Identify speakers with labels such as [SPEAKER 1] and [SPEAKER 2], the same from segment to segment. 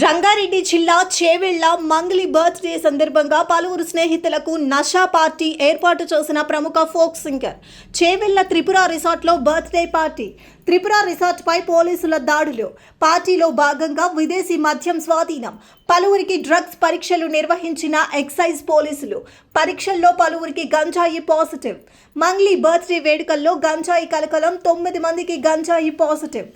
[SPEAKER 1] రంగారెడ్డి జిల్లా చేవెళ్ల మంగళి బర్త్డే సందర్భంగా పలువురు స్నేహితులకు నషా పార్టీ ఏర్పాటు చేసిన ప్రముఖ ఫోక్ సింగర్ చేవెళ్ల త్రిపుర రిసార్ట్లో బర్త్డే పార్టీ. త్రిపుర రిసార్ట్పై పోలీసుల దాడులు. పార్టీలో భాగంగా విదేశీ మద్యం స్వాధీనం. పలువురికి డ్రగ్స్ పరీక్షలు నిర్వహించిన ఎక్సైజ్ పోలీసులు. పరీక్షల్లో పలువురికి గంజాయి పాజిటివ్. మంగళి బర్త్డే వేడుకల్లో గంజాయి కలకలం. 9 మందికి గంజాయి పాజిటివ్.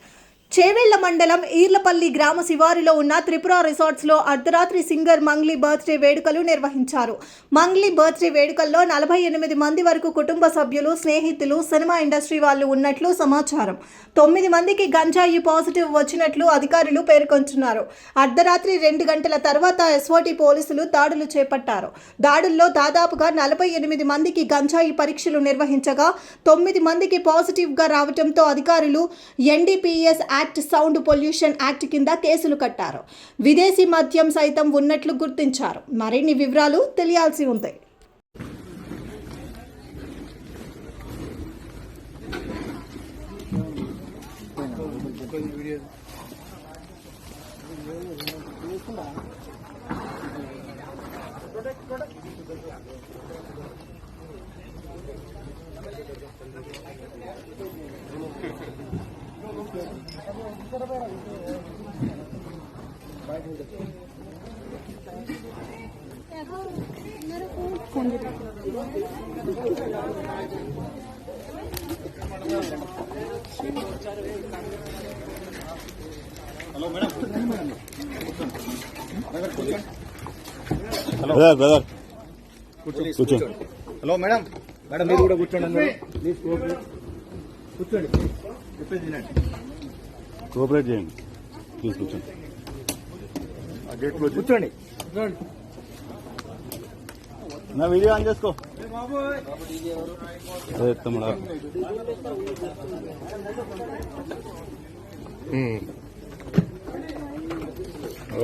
[SPEAKER 1] చేవెళ్ల మండలం ఈర్లపల్లి గ్రామ శివారులో ఉన్న త్రిపుర రిసార్ట్స్లో అర్ధరాత్రి సింగర్ మంగ్లీ బర్త్డే వేడుకలు నిర్వహించారు. మంగ్లీ బర్త్డే వేడుకల్లో 48 మంది వరకు కుటుంబ సభ్యులు, స్నేహితులు, సినిమా ఇండస్ట్రీ వాళ్ళు ఉన్నట్లు సమాచారం. 9 మందికి గంజాయి పాజిటివ్ వచ్చినట్లు అధికారులు పేర్కొంటున్నారు. అర్ధరాత్రి 2 గంటల తర్వాత ఎస్ఓటీ పోలీసులు దాడులు చేపట్టారు. దాడుల్లో దాదాపుగా 48 మందికి గంజాయి పరీక్షలు నిర్వహించగా 9 మందికి పాజిటివ్గా రావడంతో అధికారులు NDPS act, sound pollution act కింద కేసులు కట్టారు. విదేశీ మద్యం సైతం ఉన్నట్లు గుర్తించారు. మరిన్ని వివరాలు తెలియాల్సి ఉంది.
[SPEAKER 2] హలో మేడం, హలో బ్రదర్ కూర్చో. హలో మేడం, మేడం మీరు కూడా కూర్చోండి. ప్లీజ్ కూర్చోండి, చెప్పేది వినండి. కోఆపరేట్ చేయండి ప్లీజ్. కూర్చోండి, గేట్ క్లోజ్. కూర్చోండి. నా వీడియో ఆన్ చేసుకో. అదే తమ్ముడా,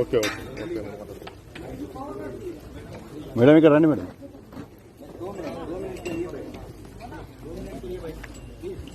[SPEAKER 2] ఓకే ఓకే ఓకే మేడం, ఇక్కడ రండి మేడం.